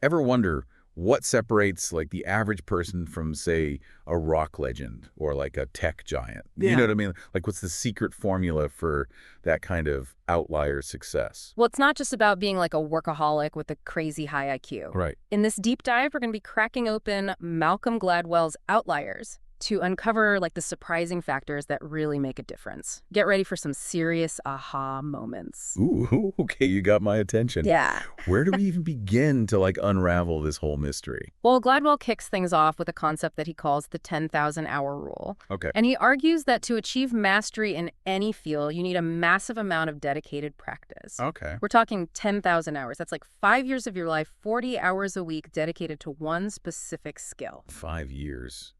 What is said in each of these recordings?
Ever wonder what separates like the average person from, say, a rock legend or like a tech giant? You know Yeah. what I mean? Like what's the secret formula for that kind of outlier success? Well, it's not just about being like a workaholic with a crazy high IQ. Right. In this deep dive, we're going to be cracking open Malcolm Gladwell's Outliers to uncover like the surprising factors that really make a difference. Get ready for some serious aha moments. Ooh, okay, you got my attention. Yeah. Where do we even begin to like unravel this whole mystery? Well, Gladwell kicks things off with a concept that he calls the 10,000-hour rule. Okay. And he argues that to achieve mastery in any field, you need a massive amount of dedicated practice. Okay. We're talking 10,000 hours. That's like 5 years of your life, 40 hours a week dedicated to one specific skill. 5 years.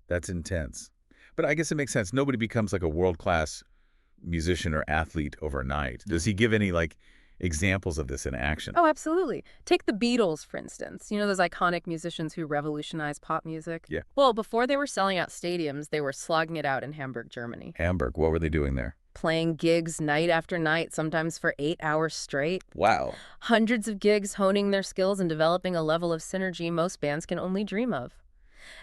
That's intense. But I guess it makes sense. Nobody becomes like a world-class musician or athlete overnight. Does he give any like examples of this in action? Oh, absolutely. Take the Beatles, for instance. You know, those iconic musicians who revolutionized pop music? Yeah. Well, before they were selling out stadiums, they were slogging it out in Hamburg, Germany. Hamburg, what were they doing there? Playing gigs night after night, sometimes for 8 hours straight. Wow. Hundreds of gigs honing their skills and developing a level of synergy most bands can only dream of.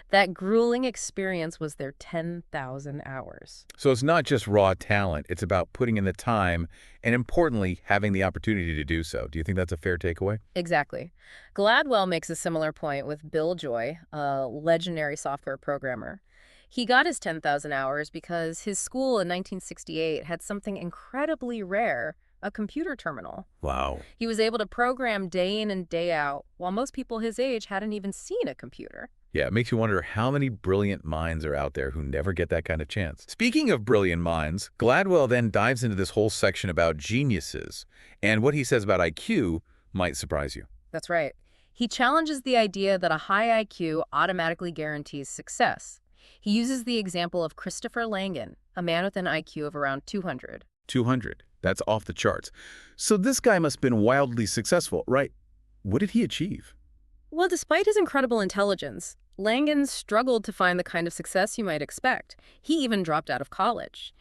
That grueling experience was their 10,000 hours. So it's not just raw talent. It's about putting in the time and, importantly, having the opportunity to do so. Do you think that's a fair takeaway? Exactly. Gladwell makes a similar point with Bill Joy, a legendary software programmer. He got his 10,000 hours because his school in 1968 had something incredibly rare, a computer terminal. Wow. He was able to program day in and day out, while most people his age hadn't even seen a computer. Yeah, it makes you wonder how many brilliant minds are out there who never get that kind of chance. Speaking of brilliant minds, Gladwell then dives into this whole section about geniuses, and what he says about IQ might surprise you. That's right. He challenges the idea that a high IQ automatically guarantees success. He uses the example of Christopher Langan, a man with an IQ of around 200. 200. That's off the charts. So this guy must have been wildly successful, right? What did he achieve? Well, despite his incredible intelligence, Langan struggled to find the kind of success you might expect. He even dropped out of college.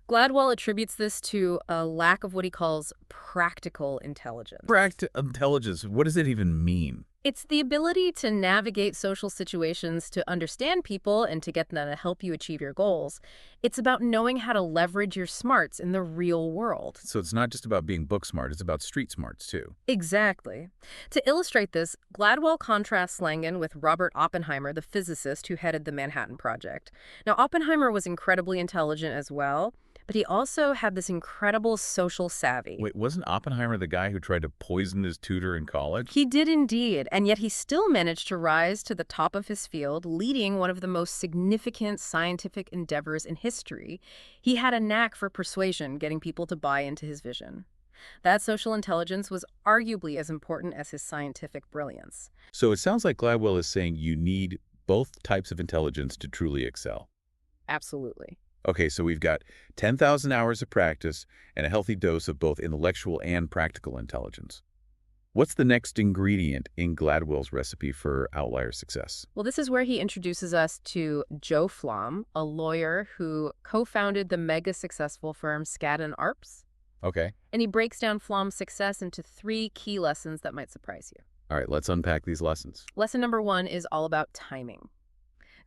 Gladwell attributes this to a lack of what he calls practical intelligence. Intelligence, what does it even mean? It's the ability to navigate social situations, to understand people, and to get them to help you achieve your goals. It's about knowing how to leverage your smarts in the real world. So it's not just about being book smart, it's about street smarts too. Exactly. To illustrate this, Gladwell contrasts Langan with Robert Oppenheimer, the physicist who headed the Manhattan Project. Now, Oppenheimer was incredibly intelligent as well, but he also had this incredible social savvy. Wait, wasn't Oppenheimer the guy who tried to poison his tutor in college? He did indeed, and yet he still managed to rise to the top of his field, leading one of the most significant scientific endeavors in history. He had a knack for persuasion, getting people to buy into his vision. That social intelligence was arguably as important as his scientific brilliance. So it sounds like Gladwell is saying you need both types of intelligence to truly excel. Absolutely. Okay, so we've got 10,000 hours of practice and a healthy dose of both intellectual and practical intelligence. What's the next ingredient in Gladwell's recipe for outlier success? Well, this is where he introduces us to Joe Flom, a lawyer who co-founded the mega successful firm Skadden Arps. Okay. And he breaks down Flom's success into 3 key lessons that might surprise you. All right, let's unpack these lessons. Lesson number 1 is all about timing.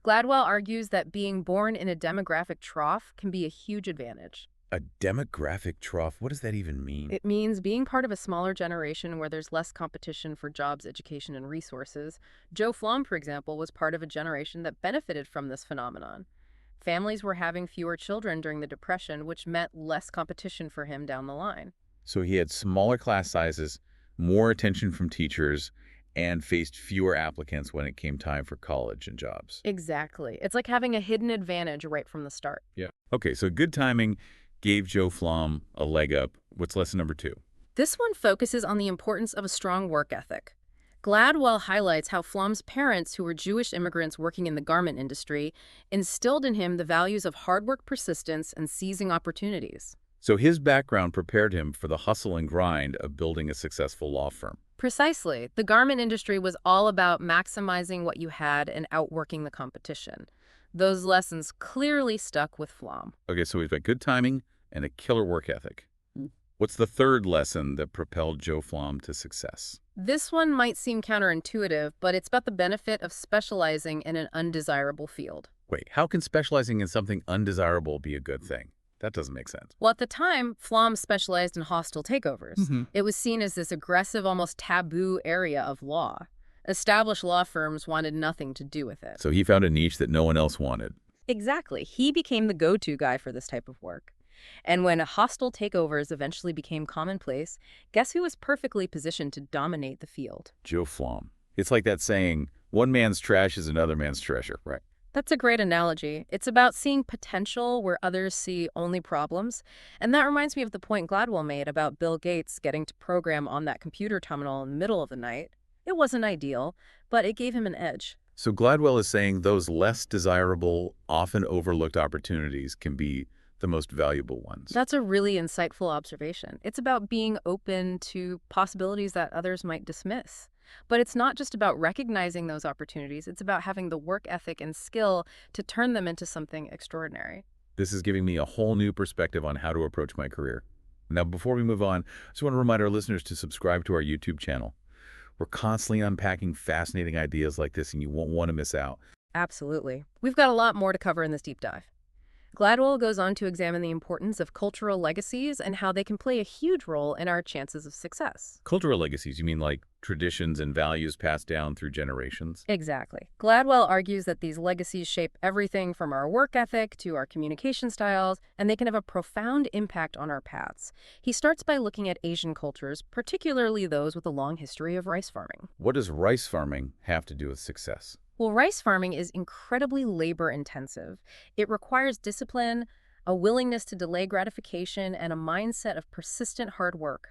Gladwell argues that being born in a demographic trough can be a huge advantage. A demographic trough, what does that even mean? It means being part of a smaller generation where there's less competition for jobs, education, and resources. Joe Flom, for example, was part of a generation that benefited from this phenomenon. Families were having fewer children during the Depression, which meant less competition for him down the line. So he had smaller class sizes, more attention from teachers, and faced fewer applicants when it came time for college and jobs. Exactly. It's like having a hidden advantage right from the start. Yeah. Okay, so good timing gave Joe Flom a leg up. What's lesson number 2? This one focuses on the importance of a strong work ethic. Gladwell highlights how Flom's parents, who were Jewish immigrants working in the garment industry, instilled in him the values of hard work, persistence, and seizing opportunities. So his background prepared him for the hustle and grind of building a successful law firm. Precisely. The garment industry was all about maximizing what you had and outworking the competition. Those lessons clearly stuck with Flom. Okay, so we've got good timing and a killer work ethic. What's the third lesson that propelled Joe Flom to success? This one might seem counterintuitive, but it's about the benefit of specializing in an undesirable field. Wait, how can specializing in something undesirable be a good thing? That doesn't make sense. Well, at the time, Flom specialized in hostile takeovers. Mm-hmm. It was seen as this aggressive, almost taboo area of law. Established law firms wanted nothing to do with it. So he found a niche that no one else wanted. Exactly. He became the go-to guy for this type of work. And when hostile takeovers eventually became commonplace, guess who was perfectly positioned to dominate the field? Joe Flom. It's like that saying, one man's trash is another man's treasure, right? That's a great analogy. It's about seeing potential where others see only problems. And that reminds me of the point Gladwell made about Bill Gates getting to program on that computer terminal in the middle of the night. It wasn't ideal, but it gave him an edge. So Gladwell is saying those less desirable, often overlooked opportunities can be the most valuable ones. That's a really insightful observation. It's about being open to possibilities that others might dismiss. But it's not just about recognizing those opportunities. It's about having the work ethic and skill to turn them into something extraordinary. This is giving me a whole new perspective on how to approach my career. Now, before we move on, I just want to remind our listeners to subscribe to our YouTube channel. We're constantly unpacking fascinating ideas like this, and you won't want to miss out. Absolutely. We've got a lot more to cover in this deep dive. Gladwell goes on to examine the importance of cultural legacies and how they can play a huge role in our chances of success. Cultural legacies, you mean like traditions and values passed down through generations? Exactly. Gladwell argues that these legacies shape everything from our work ethic to our communication styles, and they can have a profound impact on our paths. He starts by looking at Asian cultures, particularly those with a long history of rice farming. What does rice farming have to do with success? Well, rice farming is incredibly labor-intensive. It requires discipline, a willingness to delay gratification, and a mindset of persistent hard work.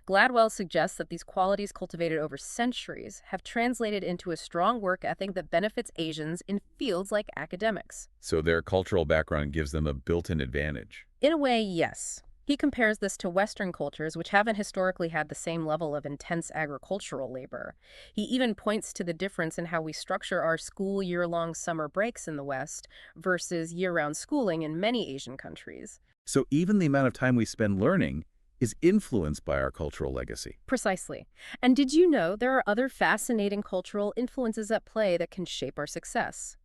Gladwell suggests that these qualities cultivated over centuries have translated into a strong work ethic that benefits Asians in fields like academics. So their cultural background gives them a built-in advantage. In a way, yes. He compares this to Western cultures, which haven't historically had the same level of intense agricultural labor. He even points to the difference in how we structure our school year-long summer breaks in the West versus year-round schooling in many Asian countries. So even the amount of time we spend learning is influenced by our cultural legacy. Precisely. And did you know there are other fascinating cultural influences at play that can shape our success?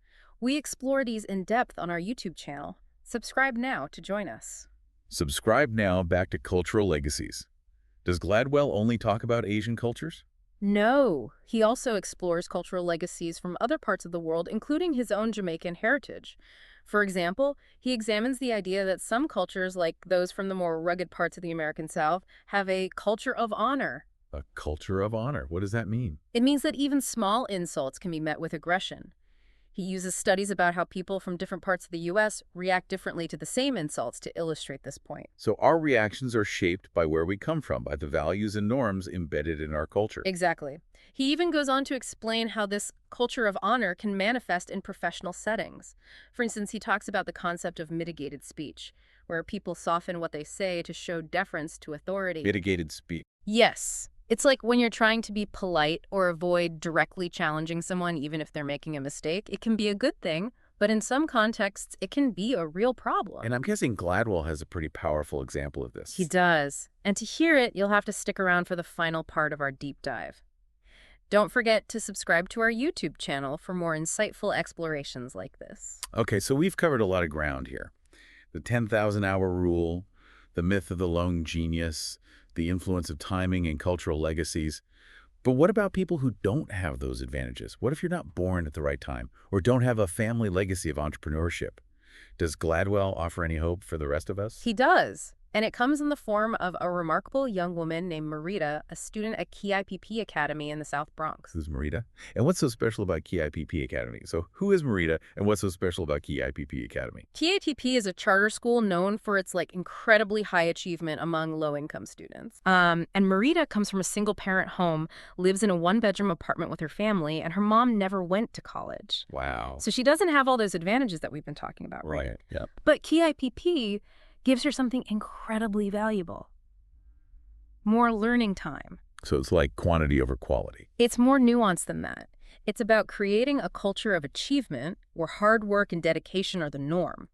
We explore these in depth on our YouTube channel. Subscribe now to join us. Subscribe now back to Cultural Legacies. Does Gladwell only talk about Asian cultures? No, he also explores cultural legacies from other parts of the world, including his own Jamaican heritage. For example, he examines the idea that some cultures, like those from the more rugged parts of the American South, have a culture of honor. A culture of honor. What does that mean? It means that even small insults can be met with aggression. He uses studies about how people from different parts of the U.S. react differently to the same insults to illustrate this point. So our reactions are shaped by where we come from, by the values and norms embedded in our culture. Exactly. He even goes on to explain how this culture of honor can manifest in professional settings. For instance, he talks about the concept of mitigated speech, where people soften what they say to show deference to authority. Mitigated speech. Yes. It's like when you're trying to be polite or avoid directly challenging someone even if they're making a mistake. It can be a good thing, but in some contexts, it can be a real problem. And I'm guessing Gladwell has a pretty powerful example of this. He does. And to hear it, you'll have to stick around for the final part of our deep dive. Don't forget to subscribe to our YouTube channel for more insightful explorations like this. Okay, so we've covered a lot of ground here. The 10,000-hour rule, the myth of the lone genius, the influence of timing and cultural legacies. But what about people who don't have those advantages? What if you're not born at the right time or don't have a family legacy of entrepreneurship? Does Gladwell offer any hope for the rest of us? He does. And it comes in the form of a remarkable young woman named Marita, a student at KIPP Academy in the South Bronx. Who's Marita? And what's so special about KIPP Academy? So who is Marita and what's so special about KIPP Academy? KIPP is a charter school known for its incredibly high achievement among low-income students. And Marita comes from a single-parent home, lives in a one-bedroom apartment with her family, and her mom never went to college. Wow. So she doesn't have all those advantages that we've been talking about, right? Yeah. But KIPP gives her something incredibly valuable. More learning time. So it's like quantity over quality. It's more nuanced than that. It's about creating a culture of achievement where hard work and dedication are the norm.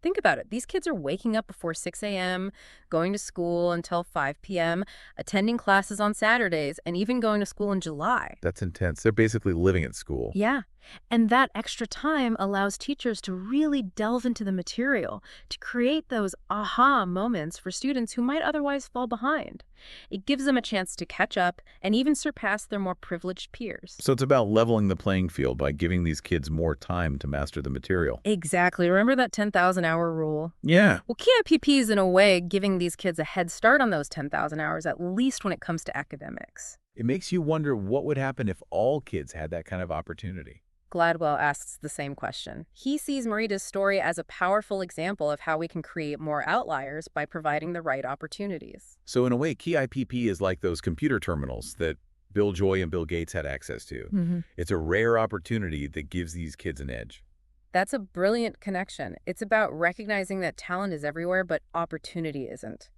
Think about it. These kids are waking up before 6 a.m., going to school until 5 p.m., attending classes on Saturdays, and even going to school in July. That's intense. They're basically living at school. Yeah. And that extra time allows teachers to really delve into the material, to create those aha moments for students who might otherwise fall behind. It gives them a chance to catch up and even surpass their more privileged peers. So it's about leveling the playing field by giving these kids more time to master the material. Exactly. Remember that 10,000-hour rule? Yeah. Well, KIPP is, in a way, giving these kids a head start on those 10,000 hours, at least when it comes to academics. It makes you wonder what would happen if all kids had that kind of opportunity. Gladwell asks the same question. He sees Marita's story as a powerful example of how we can create more outliers by providing the right opportunities. So in a way, KIPP is like those computer terminals that Bill Joy and Bill Gates had access to. It's a rare opportunity that gives these kids an edge. That's a brilliant connection. It's about recognizing that talent is everywhere, but opportunity isn't.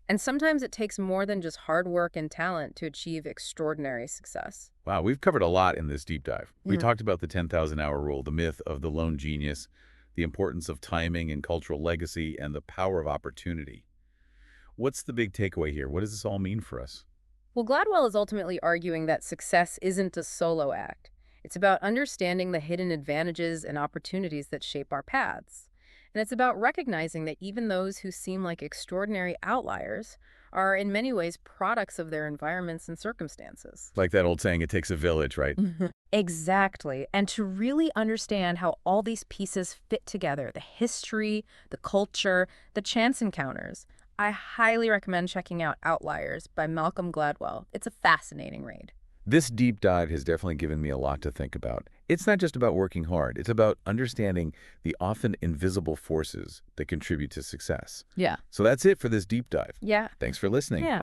And sometimes it takes more than just hard work and talent to achieve extraordinary success. Wow, we've covered a lot in this deep dive. We Mhm. talked about the 10,000-hour rule, the myth of the lone genius, the importance of timing and cultural legacy, and the power of opportunity. What's the big takeaway here? What does this all mean for us? Well, Gladwell is ultimately arguing that success isn't a solo act. It's about understanding the hidden advantages and opportunities that shape our paths. And it's about recognizing that even those who seem like extraordinary outliers are in many ways products of their environments and circumstances. Like that old saying, it takes a village, right? Exactly. And to really understand how all these pieces fit together, the history, the culture, the chance encounters, I highly recommend checking out Outliers by Malcolm Gladwell. It's a fascinating read. This deep dive has definitely given me a lot to think about. It's not just about working hard. It's about understanding the often invisible forces that contribute to success. Yeah. So that's it for this deep dive. Yeah. Thanks for listening. Yeah.